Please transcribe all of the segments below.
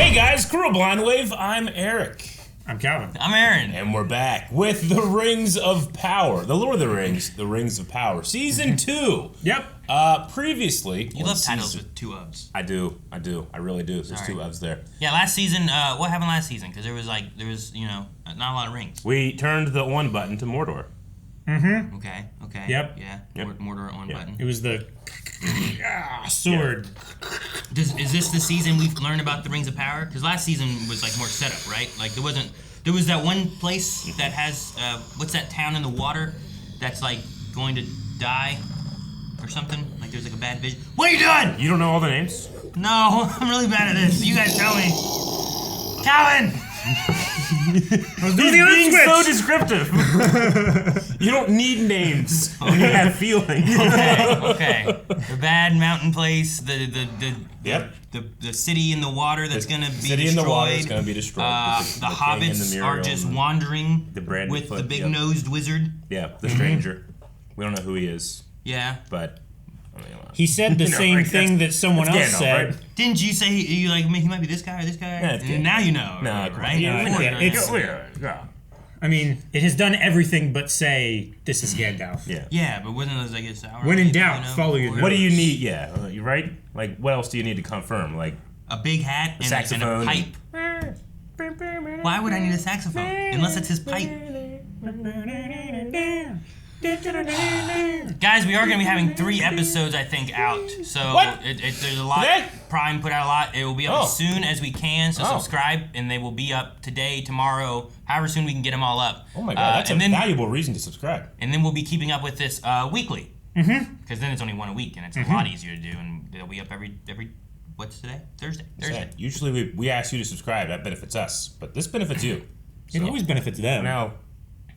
Hey guys, Crew of Blind Wave, I'm Eric. I'm Calvin. I'm Aaron. And we're back with the Rings of Power. The Lord of the Rings, the Rings of Power. Season 2. Yep. Previously... You love titles with two ofs. I do. I really do. There's two ofs there. Yeah, last season, what happened last season? Because there was, you know, not a lot of rings. We turned the on button to Mordor. Mm-hmm. Okay. Yep. Yeah, Yep. Mordor on button. It was the sword. Yeah. Is this the season we've learned about the Rings of Power? Because last season was, like, more setup, right? Like, there was that one place that has, what's that town in the water that's, like, going to die or something? Like, there's, like, a bad vision. What are you doing? You don't know all the names? No, I'm really bad at this. You guys tell me. Calvin! He's being so descriptive. You don't need names when you have feelings. Okay. The bad mountain place, the city in the water that's gonna be destroyed. City in the water is gonna be destroyed. The hobbits are just wandering with the big-nosed wizard. Yeah, the stranger. We don't know who he is. Yeah. But He said the same thing that someone else Gandalf, said. right? Didn't you say he might be this guy or this guy? Yeah, and now you know, right? I mean, it has done everything but say this is Gandalf. Yeah, but wasn't it like a Sauron? When in doubt, follow your nose. What do you need? Yeah, you right? Like, what else do you need to confirm? Like a big hat and saxophone, a pipe. Why would I need a saxophone unless it's his pipe? Guys, we are going to be having 3 episodes, I think, out. So there's a lot. Today? Prime put out a lot. It will be up as soon as we can. So subscribe, and they will be up today, tomorrow, however soon we can get them all up. Oh my God, that's a valuable reason to subscribe. And then we'll be keeping up with this weekly. Because then it's only one a week, and it's a lot easier to do. And they'll be up every what's today? Thursday. Usually we ask you to subscribe. That benefits us, but this benefits you. It always benefits them. Now,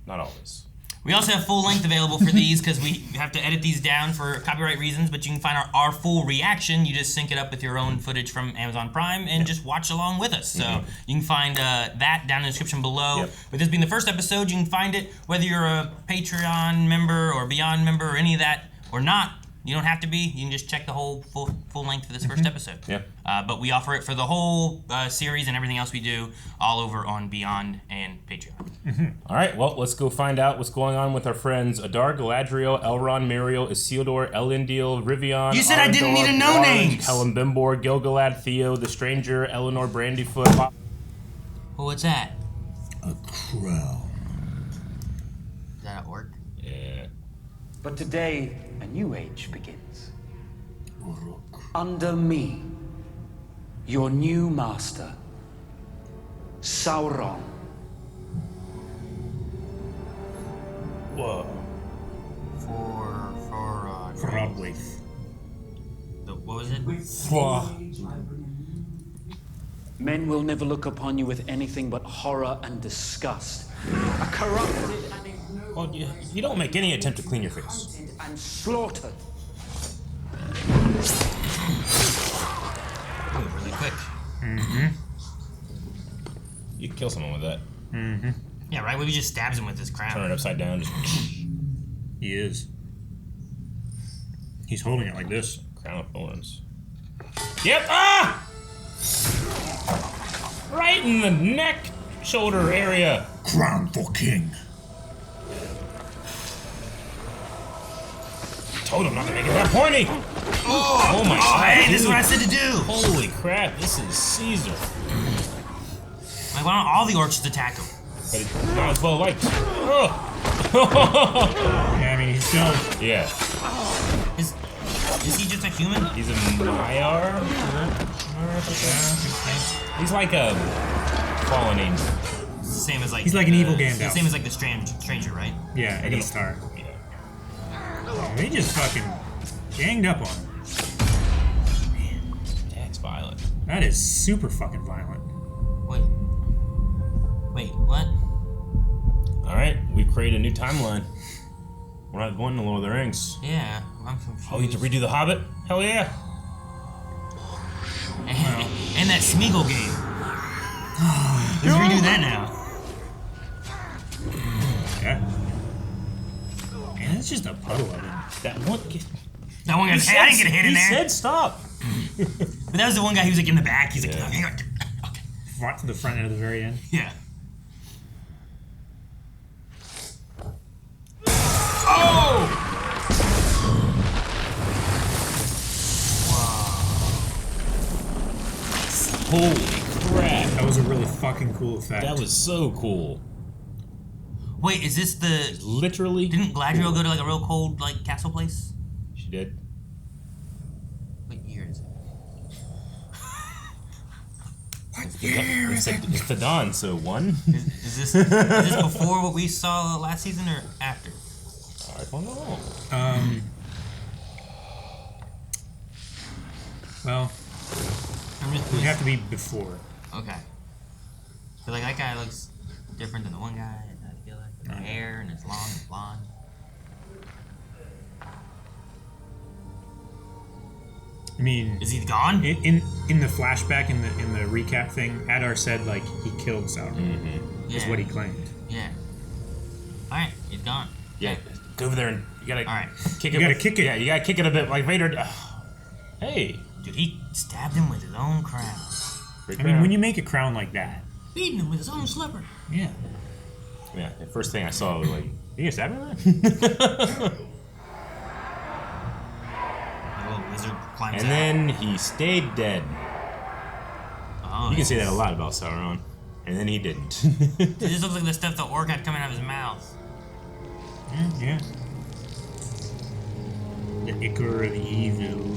not always. We also have full length available for these because we have to edit these down for copyright reasons, but you can find our full reaction. You just sync it up with your own footage from Amazon Prime and just watch along with us. So you can find that down in the description below. With this being the first episode, you can find it whether you're a Patreon member or Beyond member or any of that or not. You don't have to be. You can just check the whole full length for this first episode. Yeah. But we offer it for the whole series and everything else we do all over on Beyond and Patreon. All right, well, let's go find out what's going on with our friends Adar, Galadriel, Elrond, Miriel, Isildur, Elendil, Rivian. You said I didn't need to know names. Helen Bimbor, Gilgalad, Theo, the Stranger, Eleanor, Brandyfoot. Well, what's that? A crown. Is that an orc? Yeah. But today, a new age begins. Under me, your new master, Sauron. Whoa. Probably. What was it? Men will never look upon you with anything but horror and disgust. A corrupted and ignored. Well, you don't make any attempt to clean your face. And slaughtered. Really quick. You can kill someone with that. Yeah, right? He just stabs him with his crown. Turn it upside down. Just He is. He's holding it like this. crown of thorns. Yep. Ah! Right in the neck, shoulder area. Crown for king. Told him not to make it that pointy. Oh my God! Hey, this is what I said to do. Holy crap! This is Caesar. Like, why don't all the orcs just attack him? But it's not as well liked. Yeah, I mean, he's still... Yeah. Is he just a human? He's a Maiar. He's like a fallen angel. It's the same as like... He's like an evil It's Gandalf. the same as like the stranger, right? Yeah, and he's tar. Yeah. They just fucking ganged up on him. That's violent. That is super fucking violent. Wait, what? Alright, we've created a new timeline. We're not going to Lord of the Rings. Yeah, I'm confused. Oh, you have to redo The Hobbit? Hell yeah. And that Smeagol game. Let's redo that now. Yeah. Man, it's just a puddle of it. That one. That one guy. Hey, I didn't get a hit in there. He said stop. But that was the one guy. He was like in the back. He's like, hang on. Okay. to the front end at the very end. Yeah. Oh! Holy crap! That was a really fucking cool effect. That was so cool. Wait, is this the... Literally. Didn't Galadriel go to like a real cold like castle place? She did. What year is it? It's the dawn, so 1? Is this before what we saw last season or after? I don't know. Well, it would have to be before. Okay. So like that guy looks different than the one guy. I feel like the hair and it's long and blonde. I mean, Is he gone? in the flashback in the recap thing, Adar said like he killed Sauron. Is what he claimed. Yeah. All right, he's gone. Yeah, go over there and you gotta kick it. You gotta kick it. Yeah, you gotta kick it a bit like Vader. Hey, Dude, he stabbed him with his own crown. I mean, when you make a crown like that, Beating him with his own slipper. yeah. Yeah, the first thing I saw was like, you gonna stab me with A that? little wizard climbs And out. then he stayed dead. Oh, You can say that a lot about Sauron. And then he didn't. This looks like the stuff the orc had coming out of his mouth. Yeah. The Ichor of the Evil.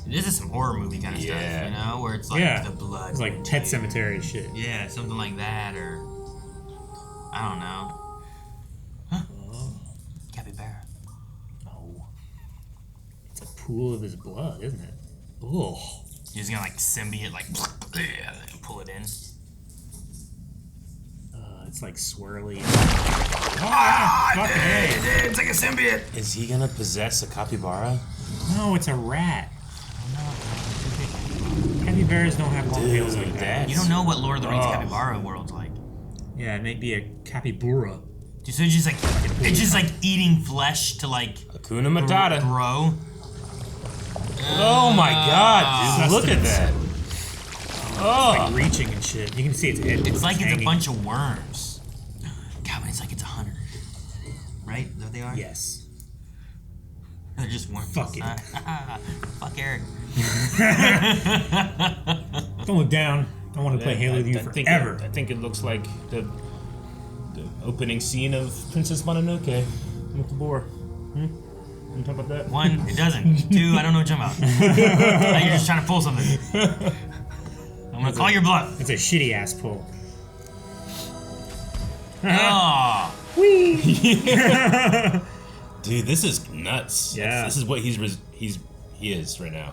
This is some horror movie kind of stuff, you know, where it's like the blood. It's like Pet Cemetery shit. Yeah, something like that, or I don't know. Huh? Capybara. Oh. It's a pool of his blood, isn't it? Oh. You're just gonna like symbiote, like and pull it in. It's like swirly. It's like a symbiote. Is he gonna possess a capybara? No, it's a rat. Capybaras don't have long tails like that. You don't know what Lord of the Rings capybara world's like. Yeah, it may be a capybara. Dude, so it's just like eating flesh to like Hakuna Matata. grow. Oh my god, dude, look at that. Like reaching and shit. You can see its head. It's like it's a hanging. bunch of worms. Calvin, it's like it's a hunter. Right? Is that what they are? Yes. They're just worms. Fuck it. Fuck Eric. Don't look down. I want to play Halo with you forever. I think it looks like the opening scene of Princess Mononoke with the boar. You talk about that? 1, it doesn't. 2, I don't know what you're talking about. Now you're just trying to pull something. I'm gonna call your bluff. It's a shitty ass pull. Oh. Dude, this is nuts. Yeah. This is what he is right now.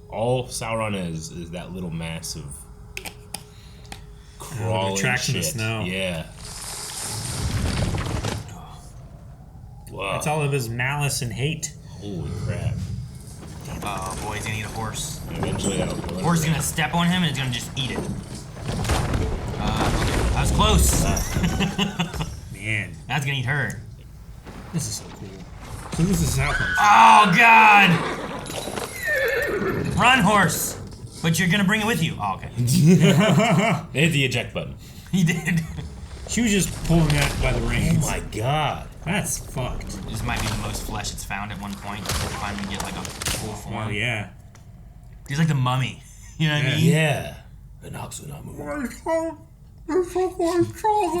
All Sauron is that little mass of crawling attraction to shit. snow. Yeah. Wow. It's all of his malice and hate. Holy crap. Oh boy, he's gonna eat a horse. Eventually that'll go. The horse is gonna step on him and it's gonna just eat it. Okay. I was close. Man, That's gonna eat her. this is so cool. So this is how it comes. Oh god! Run, horse! But you're gonna bring it with you. Oh, okay. They hit the eject button. He did. She was just pulling that by the Oh reins. my god. That's fucked. This might be the most flesh it's found at one point. Finally get like a full form. Oh yeah. He's like the mummy. You know what I mean? Yeah. The knocks will not move.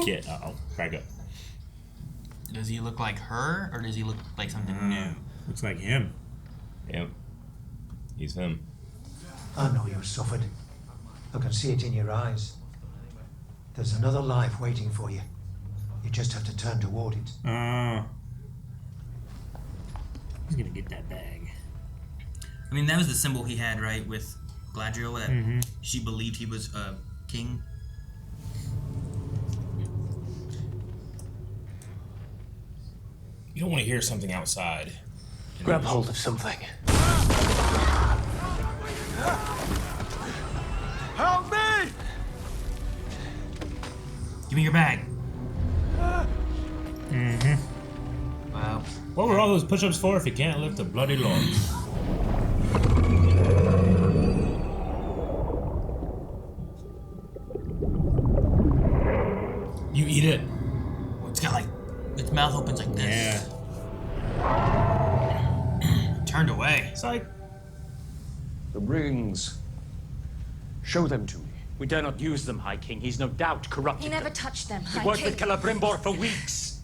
Kid, crack up. Does he look like her, or does he look like something new? Looks like him. Yep. He's him. I know you suffered. I can see it in your eyes. There's another life waiting for you. You just have to turn toward it. Oh. He's gonna get that bag. I mean, that was the symbol he had, right, with Galadriel, that she believed he was a king. You don't want to hear something outside. Grab hold of something. Help me! Give me your bag. Well, What were all those push-ups for if you can't lift a bloody log? rings. Show them to me. We dare not use them, High King. He's no doubt corrupted He never them. touched them, He High worked King. with Celebrimbor for weeks.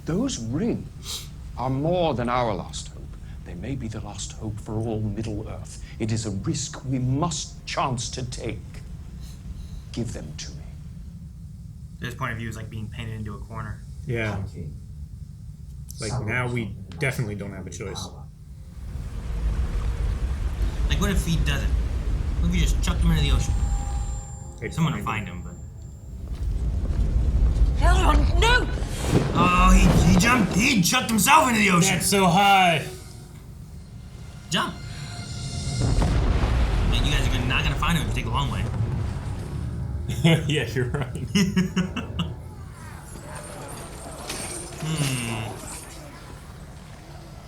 Those rings are more than our last hope. They may be the last hope for all Middle-earth. It is a risk we must chance to take. Give them to me. This point of view is like being painted into a corner. Yeah. Like, now we definitely don't have a choice. Like, what if he doesn't? What if you just chucked him into the ocean? Someone will find him, but... Elrond, no! Oh, he jumped. He chucked himself into the ocean. That's so high. Jump. Man, you guys are not gonna find him if you take the long way. Yeah, you're right.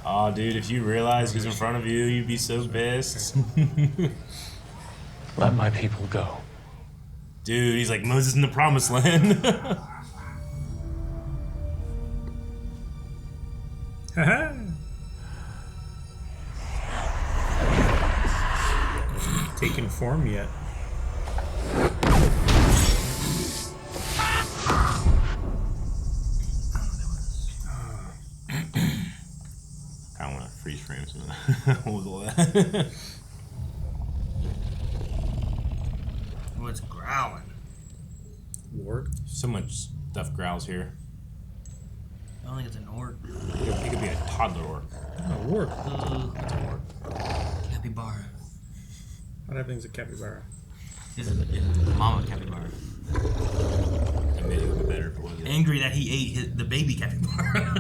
Oh, dude, if you realize who's in front of you, you'd be so pissed. Let my people go. Dude, he's like Moses in the Promised Land. Haha. Taken form yet. I want to freeze frame some of that. What was all that? What's growling? Work. So much stuff growls here. I don't think it's an orc. It could be a toddler orc. Oh, work. That's a orc. Capybara. What happens to capybara? This is the mama capybara. It made it look better if it wasn't. Angry that he ate the baby capybara.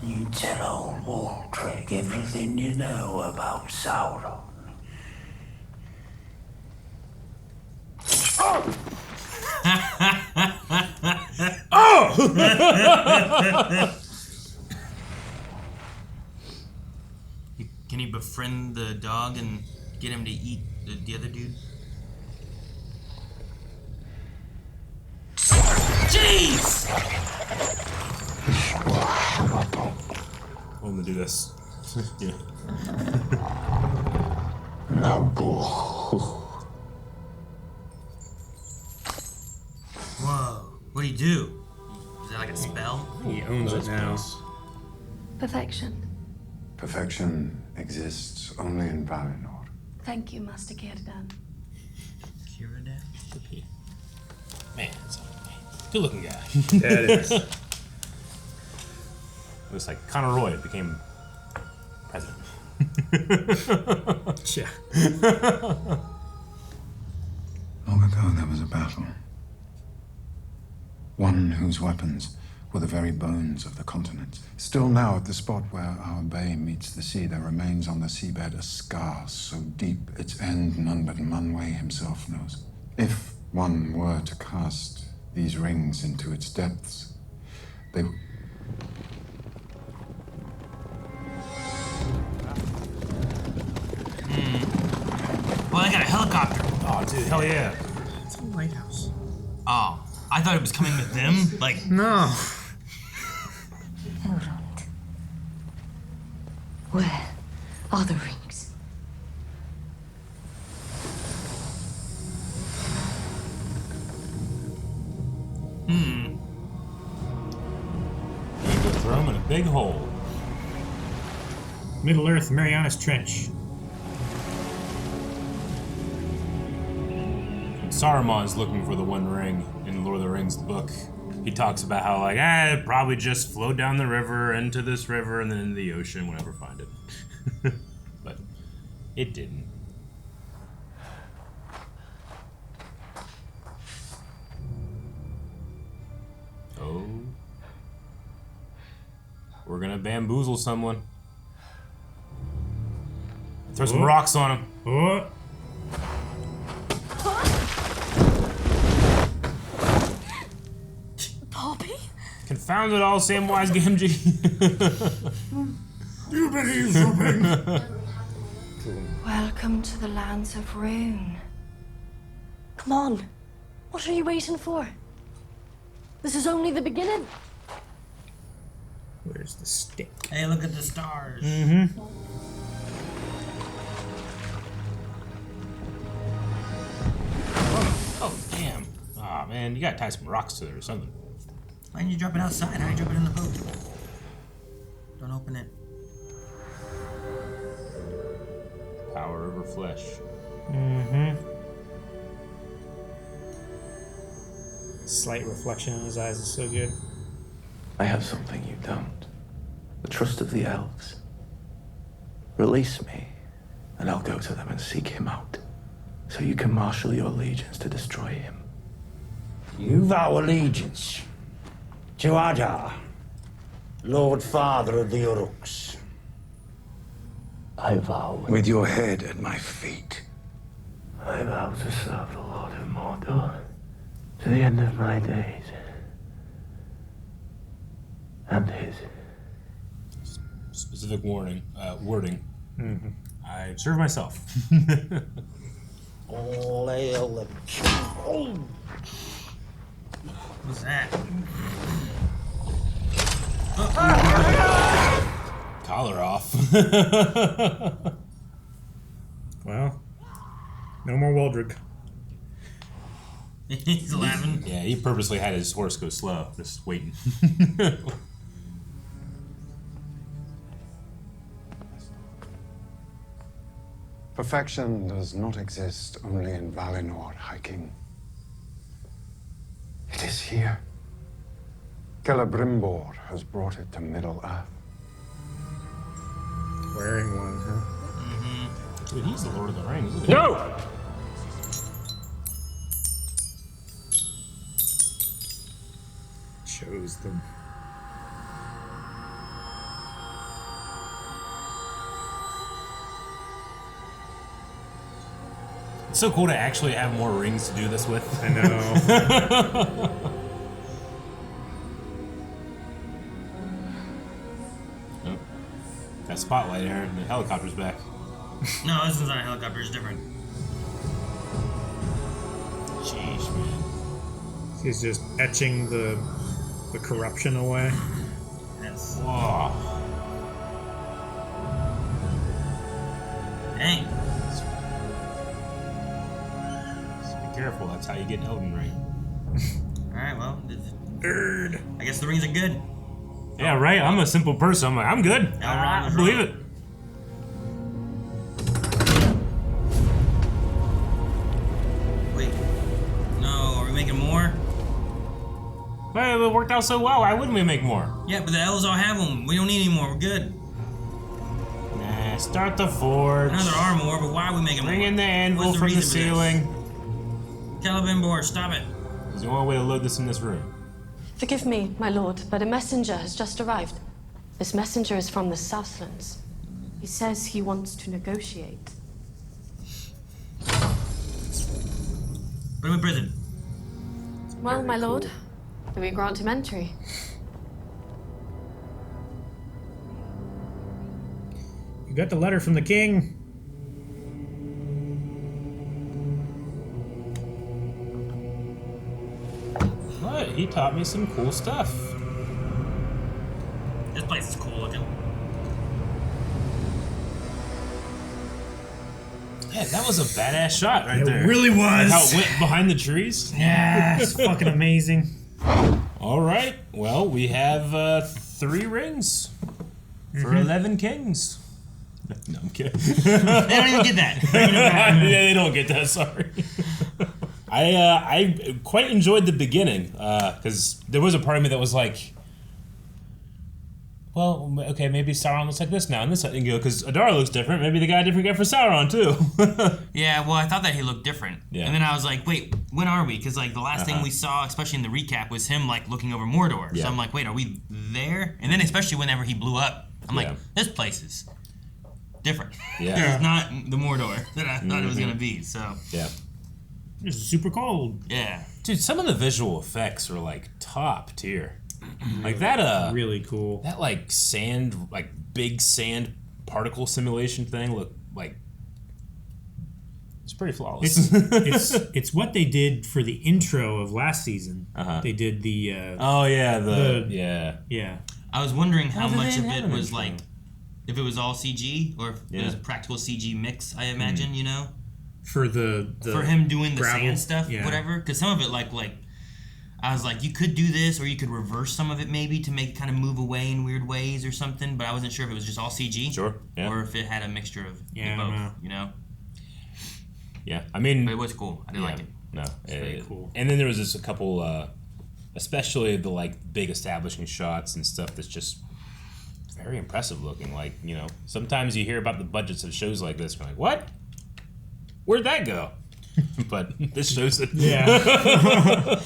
You tell old Waltrek everything you know about Sauron. Can he befriend the dog and get him to eat the other dude? Jeez! I'm gonna do this. Yeah. Whoa. What'd he do? Is that like a spell? He owns it now. Perfection. Perfection exists only in Valinor. Thank you, Master Círdan. Círdan? Man, it's a good looking guy. Yeah, it is. Looks like Conor Roy became president. Yeah. Long ago there was a battle. One whose weapons were the very bones of the continents. Still now, at the spot where our bay meets the sea, there remains on the seabed a scar so deep its end none but Manwë himself knows. If one were to cast these rings into its depths, they... Well, I got a helicopter. Oh, dude, hell yeah. It's a lighthouse. Oh, I thought it was coming with them. Like, No. Elrond. Where are the rings? You could throw him in a big hole. Middle Earth, Marianas Trench. Saruman's looking for the One Ring in Lord of the Rings book. He talks about how, like, it probably just flowed down the river, into this river, and then into the ocean. We'll never find it. But it didn't. Oh. We're gonna bamboozle someone. Throw some rocks on him. Oh. Poppy? Confound it all, Samwise Gamgee. You believe something? Welcome to the lands of Rhun. Come on. What are you waiting for? This is only the beginning. Where's the stick? hey, look at the stars. And you gotta tie some rocks to it or something. Why didn't you drop it outside? How do you drop it in the boat? Don't open it. Power over flesh. Slight reflection in his eyes is so good. I have something you don't. The trust of the elves. Release me, and I'll go to them and seek him out, so you can marshal your legions to destroy him. You vow allegiance to Adar, Lord Father of the Uruks. I vow. With your head at my feet. I vow to serve the Lord of Mordor to the end of my days. And his. Specific wording. I serve myself. All hail the king. Oh. What's that? Collar off. Well, no more Waldrick. He's laughing. Yeah, he purposely had his horse go slow, just waiting. Perfection does not exist only in Valinor, High King. It is here. Celebrimbor has brought it to Middle-earth. Wearing one, huh? Dude, he's the Lord of the Rings, isn't he? No! Chose them. It's so cool to actually have more rings to do this with. I know. Oh. That spotlight, Aaron. The helicopter's back. No, this is not a helicopter. It's different. Jeez, man. He's just etching the corruption away. Yes. Whoa. Dang. Be careful. That's how you get an Elden Ring. Alright, well. Nerd. I guess the rings are good. Yeah, right. I'm a simple person. I'm like, I'm good. I believe it. Wait. No, are we making more? Well, it worked out so well. Why wouldn't we make more? Yeah, but the elves all have them. We don't need any more. We're good. Nah, start the forge. I know there are more, but why are we making more? Bring in the anvil What's from the reason for this? ceiling. Celebrimbor, stop it. There's the only way to load this in this room. Forgive me, my lord, but a messenger has just arrived. This messenger is from the Southlands. He says he wants to negotiate. Put him in prison. Well, my lord, do we grant him entry? You got the letter from the king. What? He taught me some cool stuff. This place is cool looking. Yeah, that was a badass shot right there. It really was. How it went behind the trees. Yeah, it's fucking amazing. All right. Well, we have 3 rings for 11 kings. No, I'm kidding. They don't even get that. Yeah, they don't get that. Sorry. I quite enjoyed the beginning because there was a part of me that was like, well, okay, maybe Sauron looks like this now, and this, and you go, because Adar looks different. Maybe they got a different guy for Sauron too. Yeah, well, I thought that he looked different. Yeah. And then I was like, wait, when are we? Because like the last thing we saw, especially in the recap, was him like looking over Mordor. Yeah. So I'm like, wait, are we there? And then especially whenever he blew up, I'm like, Yeah. this place is different. Yeah. It's not the Mordor that I thought it was gonna be. So Yeah. It's super cold. yeah. Dude, some of the visual effects are like top tier. Like that Really cool. that like sand, like big sand particle simulation thing looked like it's pretty flawless. It's what they did for the intro of last season. They did the oh yeah, yeah. I was wondering how did much they of have it an was intro? like, if it was all CG or if it was a practical CG mix. I imagine, you know, For the for him doing the gravel. sand stuff, Yeah. whatever. Because some of it like I was like, you could do this, or you could reverse some of it maybe to make it kind of move away in weird ways or something. But I wasn't sure if it was just all CG, Sure. Yeah. or if it had a mixture of Yeah, both. You know. Yeah. I mean, But it was cool. I did like it. No, It's very cool. And then there was just a couple, especially the like big establishing shots and stuff that's just very impressive looking. Like, you know, sometimes you hear about the budgets of shows like this, and you're like, what? Where'd that go? But this shows it. Yeah.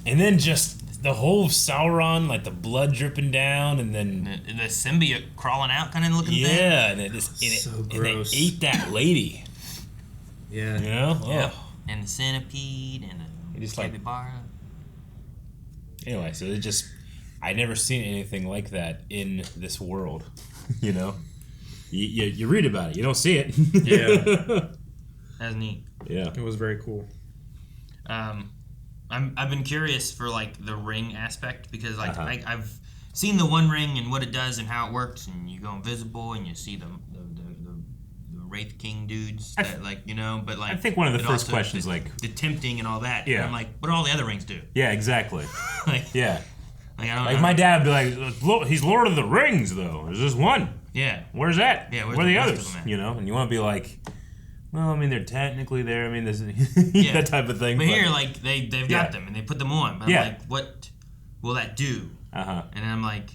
And then just the whole Sauron, like the blood dripping down, and then the symbiote crawling out, kind of looking thing. Yeah, and it just So and they gross. ate that lady. Yeah. You know? Yeah. And the centipede and the just like- capybara. Anyway, so it just, I'd never seen anything like that in this world. You know? You read about it, you don't see it. Yeah. That's neat. Yeah. It was very cool. I've been curious for like the ring aspect because like Uh-huh. I've seen the One Ring and what it does and how it works, and you go invisible and you see the Wraith King dudes that, like, you know, but like I think one of the it first also- questions, the, like, the tempting and all that. Yeah. And I'm like, what do all the other rings do? Yeah, exactly. Like, Yeah. like I don't Like know. my dad would be like, "Look, he's Lord of the Rings, though. There's just one. Yeah. Where's that? Yeah, where are the rest others? of them at? You know, and you want to be like, well, I mean, they're technically there. I mean, there's Yeah. that type of thing. But here, like they've Yeah. got them and they put them on. But Yeah. I'm like, what will that do? Uh-huh. And then I'm like,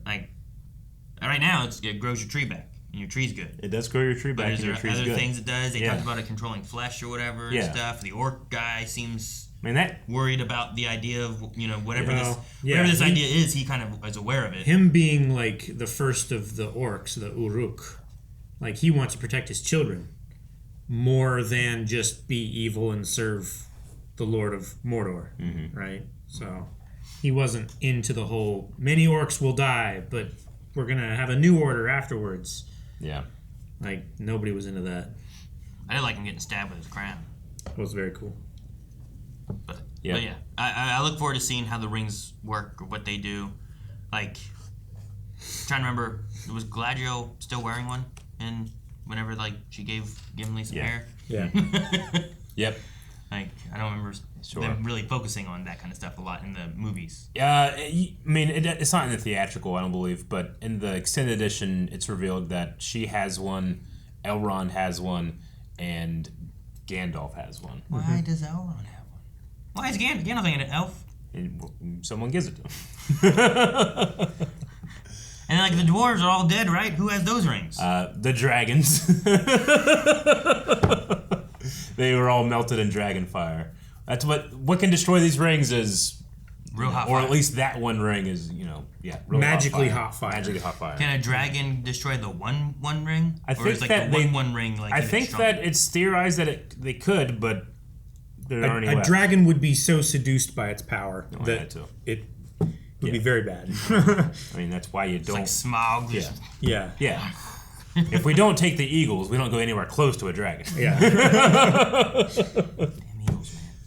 right now it grows your tree back and your tree's good. It does grow your tree But back, is and there your tree's other good. things it does? They Yeah. talked about it controlling flesh or whatever Yeah. and stuff. The orc guy seems I mean, that worried about the idea of, you know, whatever Well, whatever this he- idea is, he kind of is aware of it. Him being like the first of the orcs, the Uruk, like he wants to protect his children more than just be evil and serve the Lord of Mordor, right? So he wasn't into the whole many orcs will die, but we're gonna have a new order afterwards. Yeah. Like nobody was into that. I did like him getting stabbed with his crown. It was very cool. But Yeah. yeah, I look forward to seeing how the rings work or what they do. Like, trying to remember, was Galadriel still wearing one? And whenever like she gave Gimli some Yeah. hair. Yeah. Yep. Like, I don't remember Sure. them really focusing on that kind of stuff a lot in the movies. I mean, it's not in the theatrical, I don't believe, but in the extended edition, it's revealed that she has one, Elrond has one, and Gandalf has one. Why does Elrond have one? Why is Gandalf an elf? And someone gives it to him. And like the dwarves are all dead, right? Who has those rings? The dragons. They were all melted in dragon fire. That's what can destroy these rings is Real hot or fire. at least that one ring is, you know, real Magically hot fire. Magically hot fire. Can a dragon destroy the one ring? I or think is like that the they, one ring like? I even think stronger? that it's theorized that they could, but there aren't any A left. dragon would be so seduced by its power No, I that had to. it would be very bad. I mean, that's why you It's don't. like Smaug. Yeah. Yeah. Yeah. If we don't take the eagles, we don't go anywhere close to a dragon. Yeah. Damn eagles, man.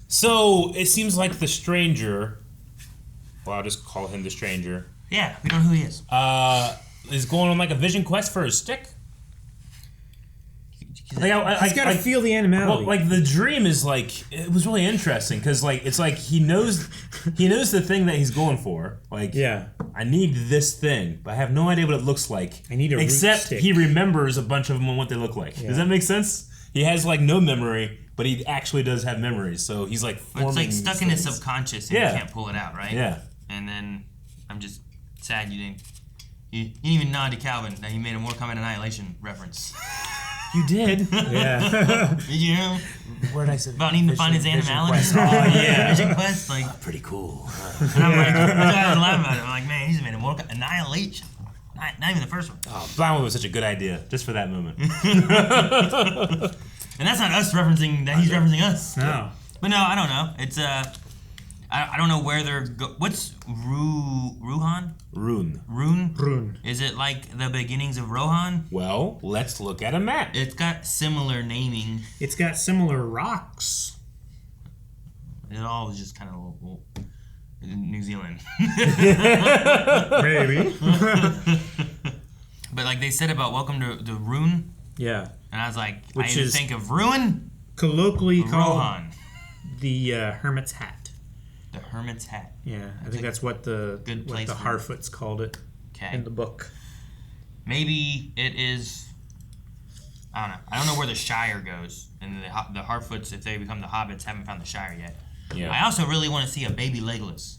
So it seems like the stranger, well, I'll just call him the stranger, Yeah, we don't know who he is. is going on like a vision quest for his stick. Like, He's got to feel the animality. Well, like the dream is like it was really interesting because like it's like he knows the thing that he's going for. Like yeah. I need this thing, but I have no idea what it looks like. I need a root except stick. he remembers a bunch of them and what they look like. Yeah. Does that make sense? He has like no memory, but he actually does have memories. So he's like forming. It's like stuck in his things. subconscious and Yeah. you can't pull it out, right? Yeah. And then I'm just sad you didn't even nod to Calvin that he made a Mortal Kombat Annihilation reference. You did. Yeah. You know? Where did I say? About needing to find his animality. Quest. Oh yeah. Vision Quest, like, Pretty cool. and I'm like, that's why I was laughing about it. I'm like, man, he's made a Mortal Kombat Annihilation. Not even the first one. Oh, Blind One was such a good idea, just for that moment. And that's not us referencing that he's referencing us. No. But no, I don't know. It's I don't know where they're what's Rhun? Rhun. Rhun. Is it like the beginnings of Rohan? Well, let's look at a map. It's got similar naming. It's got similar rocks. It all was just kind of New Zealand. Maybe. But like they said about Welcome to Rhun, Yeah. and I was like, Which I either is- think of Ruin Colloquially or called Rohan. the Hermit's Hat. The hermit's hat. Yeah, I think that's what the Harfoots called it in the book. Maybe it is. I don't know. I don't know where the Shire goes, and the Harfoots, if they become the Hobbits, haven't found the Shire yet. Yeah. I also really want to see a baby Legolas.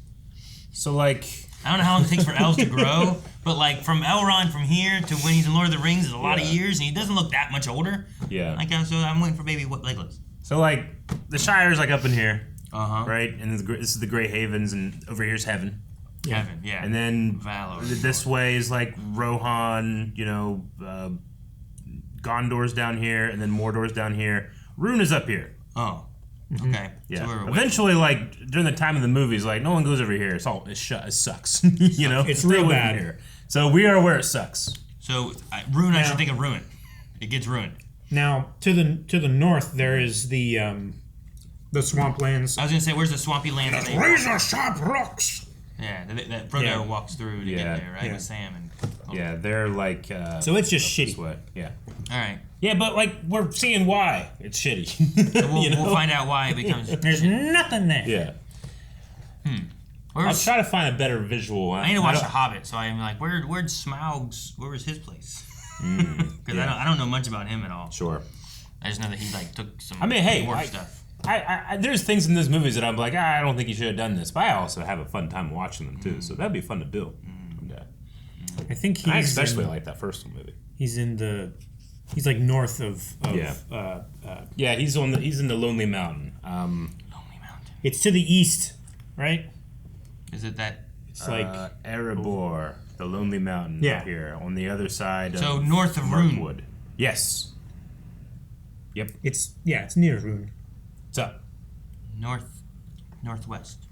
So like, I don't know how long it takes for elves to grow, but like from Elrond from here to when he's in Lord of the Rings is a lot of years, and he doesn't look that much older. Yeah. Like so, I'm waiting for baby Legolas. So like, the Shire's like up in here, right? And this is the Grey Havens, and over here's Heaven. Heaven, yeah. And then Valor. This way is like Rohan, Gondor's down here, and then Mordor's down here. Rhun is up here. Oh, okay. Yeah. So Eventually, like during the time of the movies, like no one goes over here. It sucks. It's real bad here. So we are aware it sucks. So Rhun, I should think of Rhun. It gets ruined. Now to the north there is the swamplands. I was gonna say, where's the swampy land? Razor sharp rocks. Yeah, that Frodo walks through to get there, right? Yeah. With Sam and. Yeah, they're like. So it's just shitty. Yeah. All right. Yeah, but like we're seeing why it's shitty. So we'll find out why it becomes. There's nothing there. Yeah. I'll try to find a better visual. I need to watch The Hobbit, so I'm like, where'd Smaug's? Where was his place? Because I don't know much about him at all. Sure. I just know that he like took some. Hey, stuff. I there's things in those movies that I'm like, I don't think you should have done this, but I also have a fun time watching them too. So that'd be fun to do. I think I especially like that first movie. He's like north of yeah, he's in the Lonely Mountain. Lonely Mountain. It's to the east, right? Is it that? It's like Erebor, the Lonely Mountain up here on the other side. So north of Rhun. Yes. Yep. It's near Rhun. It's up. Northwest.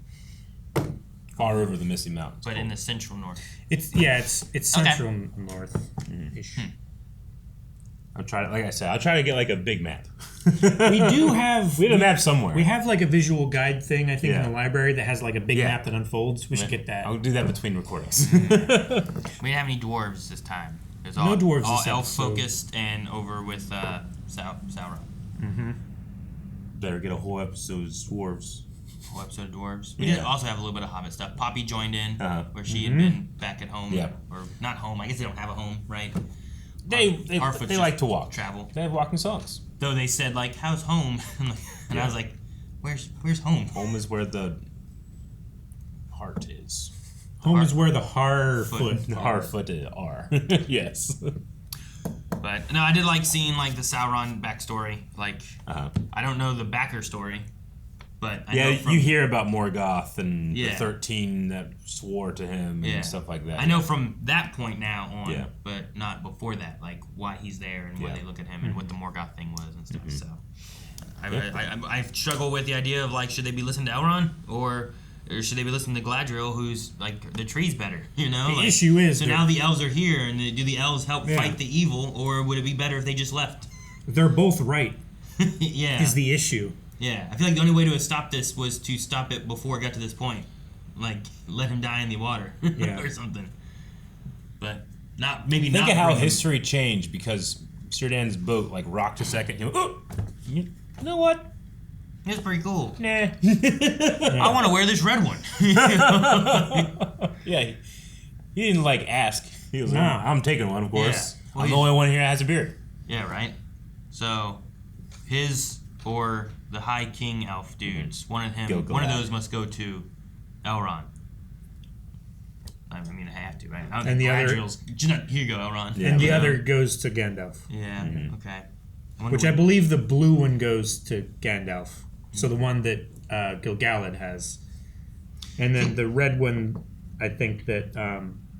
Far over the Misty Mountains. But in the central north. It's central north-ish. I'll try to get like a big map. We have a map somewhere. We have like a visual guide thing, I think, in the library that has like a big map that unfolds. We should get that. I'll do that between recordings. We didn't have any dwarves this time. It was no dwarves all this elf episode. Focused and over with Sauron. Better get a whole episode of dwarves. We did also have a little bit of Hobbit stuff. Poppy joined in, where she had been back at home. Yeah. Or not home. I guess they don't have a home, right? They like to walk. Travel. They have walking songs. Though they said, like, how's home? And I was like, where's home? Home is where the heart is. Home is where the Harfoot are. Yes. But no, I did like seeing like the Sauron backstory. Like, I don't know the backer story, but I know you hear about Morgoth and Yeah. the 13 that swore to him and stuff like that. I know from that point now on, Yeah. but not before that. Like why he's there and why they look at him and what the Morgoth thing was and stuff. So, I struggle with the idea of like, should they be listening to Elrond or should they be listening to Galadriel, who's like the tree's better? You know. The issue is so now the elves are here, and do the elves help fight the evil, or would it be better if they just left? They're both right. Yeah. Is the issue. Yeah, I feel like the only way to stop this was to stop it before it got to this point. Like, let him die in the water or something. But Think of how history changed because Círdan's boat like rocked a second. You know what? It's pretty cool. Nah. I want to wear this red one. Yeah, he didn't like ask. He was like, I'm taking one, of course. Yeah. Well, I'm the only one here that has a beard. Yeah, right? So, his or the High King Elf dudes, one of those must go to Elrond. I mean, I have to, right? I don't And think the other- Galadriel's, here you go, Elrond. And the other goes to Gandalf. Yeah, okay. Which I believe the blue one goes to Gandalf. So the one that Gil-galad has. And then the red one, I think that...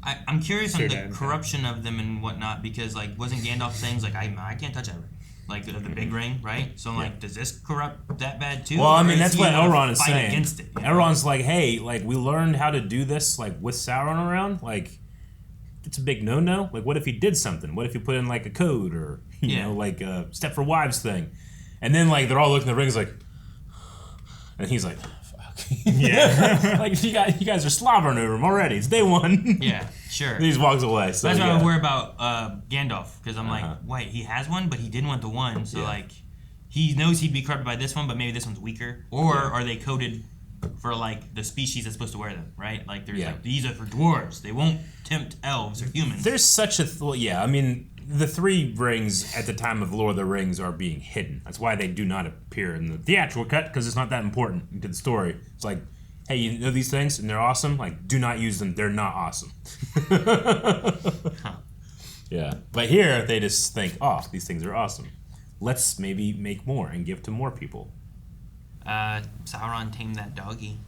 I'm curious on the Círdan corruption of them and whatnot, because, like, wasn't Gandalf saying, like, I can't touch that ring? Like, the big ring, right? So, like, does this corrupt that bad, too? Well, I Or mean, is that's he what gonna Elrond is fight saying. against it, you know? Elrond's like, hey, like, we learned how to do this, like, with Sauron around. Like, it's a big no-no. Like, what if he did something? What if he put in, like, a code or, you know, like a Step for Wives thing? And then, like, they're all looking at the rings like... And he's like, fuck. Yeah. Like, you guys are slobbering over him already. It's day one. Yeah, sure. And he just walks away. So That's why I worry about Gandalf, because I'm like, wait, he has one, but he didn't want the one, so like, he knows he'd be corrupted by this one, but maybe this one's weaker. Or are they coded for like the species that's supposed to wear them, right? Like there's like these are for dwarves. They won't tempt elves or humans. There's such a I mean, the 3 rings at the time of Lord of the Rings are being hidden. That's why they do not appear in the theatrical cut, because it's not that important to the story. It's like, hey, you know these things and they're awesome? Like, do not use them. They're not awesome. Yeah. But here, they just think, oh, these things are awesome. Let's maybe make more and give to more people. Sauron tamed that doggy.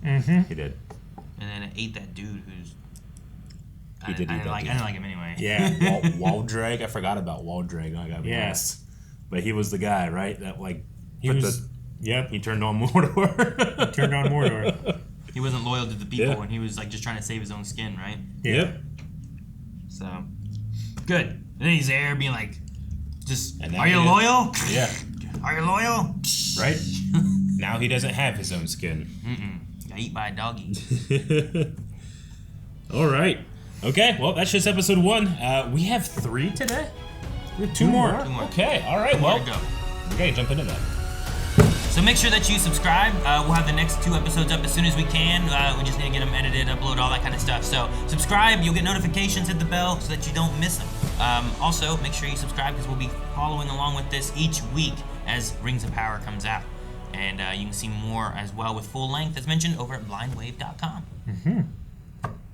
Mm-hmm. He did. And then it ate that dude who's... I didn't like him anyway. Yeah, Waldrag. I forgot about Waldrag. I got messed. But he was the guy, right? That like he turned on Mordor. He wasn't loyal to the people, and he was like just trying to save his own skin, right? Yep. So good. And then he's there being like, are you loyal? Yeah. Are you loyal? Right. Now he doesn't have his own skin. Got eaten by a doggy. All right. Okay, well, that's just episode 1. We have 3 today? We have 2 more. Okay, all right, well, okay, jump into that. So make sure that you subscribe. We'll have the next 2 episodes up as soon as we can. We just need to get them edited, upload, all that kind of stuff. So subscribe, you'll get notifications, hit the bell so that you don't miss them. Also, make sure you subscribe because we'll be following along with this each week as Rings of Power comes out. And you can see more as well with full length, as mentioned, over at blindwave.com.